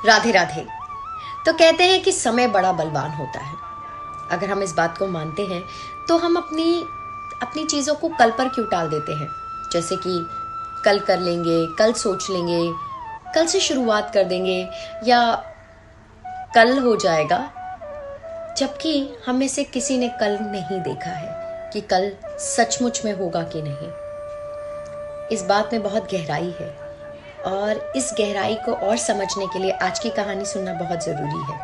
राधे राधे। तो कहते हैं कि समय बड़ा बलवान होता है। अगर हम इस बात को मानते हैं तो हम अपनी अपनी चीज़ों को कल पर क्यों टाल देते हैं। जैसे कि कल कर लेंगे, कल सोच लेंगे, कल से शुरुआत कर देंगे या कल हो जाएगा, जबकि हम में से किसी ने कल नहीं देखा है कि कल सचमुच में होगा कि नहीं। इस बात में बहुत गहराई है और इस गहराई को और समझने के लिए आज की कहानी सुनना बहुत ज़रूरी है।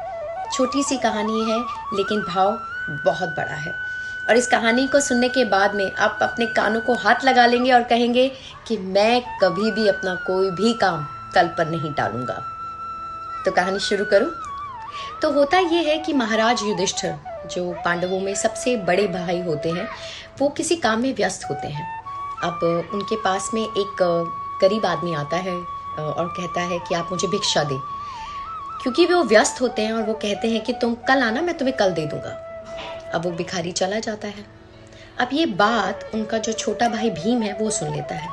छोटी सी कहानी है लेकिन भाव बहुत बड़ा है और इस कहानी को सुनने के बाद में आप अपने कानों को हाथ लगा लेंगे और कहेंगे कि मैं कभी भी अपना कोई भी काम कल पर नहीं टालूंगा। तो कहानी शुरू करूं? तो होता ये है कि महाराज युधिष्ठिर, जो पांडवों में सबसे बड़े भाई होते हैं, वो किसी काम में व्यस्त होते हैं। अब उनके पास में एक गरीब आदमी आता है और कहता है कि आप मुझे भिक्षा दे, क्योंकि वो व्यस्त होते हैं और वो कहते हैं कि तुम कल आना, मैं तुम्हें कल दे दूंगा। अब वो भिखारी चला जाता है। अब ये बात उनका जो छोटा भाई भीम है वो सुन लेता है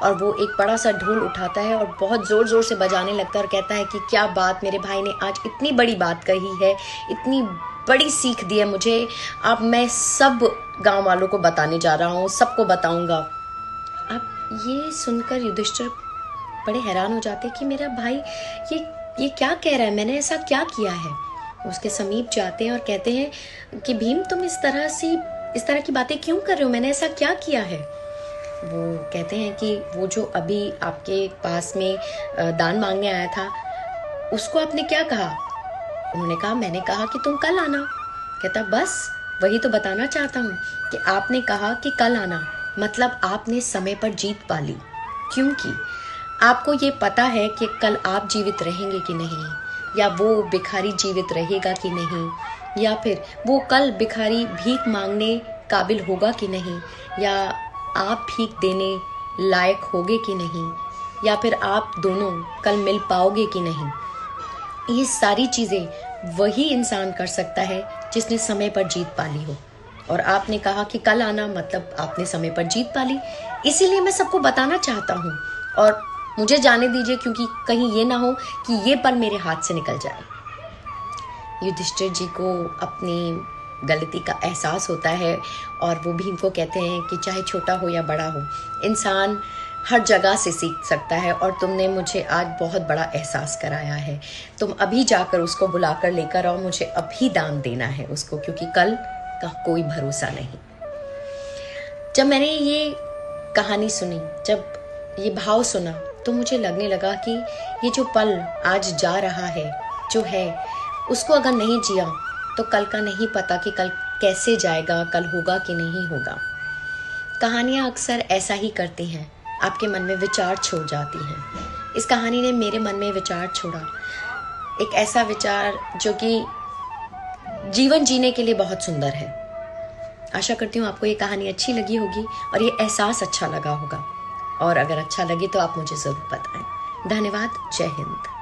और वो एक बड़ा सा ढोल उठाता है और बहुत ज़ोर ज़ोर से बजाने लगता है और कहता है कि क्या बात, मेरे भाई ने आज इतनी बड़ी बात कही है, इतनी बड़ी सीख दी है मुझे। अब मैं सब गांव वालों को बताने जा रहा हूँ, सबको बताऊंगा। अब ये सुनकर युधिष्ठिर बड़े हैरान हो जाते हैं कि मेरा भाई ये क्या कह रहा है, मैंने ऐसा क्या किया है। उसके समीप जाते हैं और कहते हैं कि भीम, तुम इस तरह की बातें क्यों कर रहे हो, मैंने ऐसा क्या किया है। वो कहते हैं कि वो जो अभी आपके पास में दान मांगने आया था, उसको आपने क्या कहा। उन्होंने कहा, मैंने कहा कि तुम कल आना। कहता, बस वही तो बताना चाहता हूँ कि आपने कहा कि कल आना, मतलब आपने समय पर जीत पा ली, क्योंकि आपको ये पता है कि कल आप जीवित रहेंगे कि नहीं, या वो भिखारी जीवित रहेगा कि नहीं, या फिर वो कल भिखारी भीख मांगने काबिल होगा कि नहीं, या आप भीख देने लायक होगे कि नहीं, या फिर आप दोनों कल मिल पाओगे कि नहीं। ये सारी चीज़ें वही इंसान कर सकता है जिसने समय पर जीत पा ली हो। और आपने कहा कि कल आना, मतलब आपने समय पर जीत पा ली। इसीलिए मैं सबको बताना चाहता हूँ और मुझे जाने दीजिए, क्योंकि कहीं ये ना हो कि ये पल मेरे हाथ से निकल जाए। युधिष्ठिर जी को अपनी गलती का एहसास होता है और वो भीम को कहते हैं कि चाहे छोटा हो या बड़ा हो, इंसान हर जगह से सीख सकता है और तुमने मुझे आज बहुत बड़ा एहसास कराया है। तुम अभी जाकर उसको बुलाकर लेकर आओ, मुझे अभी दान देना है उसको, क्योंकि कल का कोई भरोसा नहीं। जब मैंने ये कहानी सुनी, जब ये भाव सुना, तो मुझे लगने लगा कि ये जो पल आज जा रहा है, जो है, उसको अगर नहीं जिया तो कल का नहीं पता कि कल कैसे जाएगा, कल होगा कि नहीं होगा। कहानियाँ अक्सर ऐसा ही करती हैं, आपके मन में विचार छोड़ जाती हैं। इस कहानी ने मेरे मन में विचार छोड़ा, एक ऐसा विचार जो कि जीवन जीने के लिए बहुत सुंदर है। आशा करती हूँ आपको ये कहानी अच्छी लगी होगी और ये एहसास अच्छा लगा होगा, और अगर अच्छा लगे तो आप मुझे ज़रूर बताएं। धन्यवाद। जय हिंद।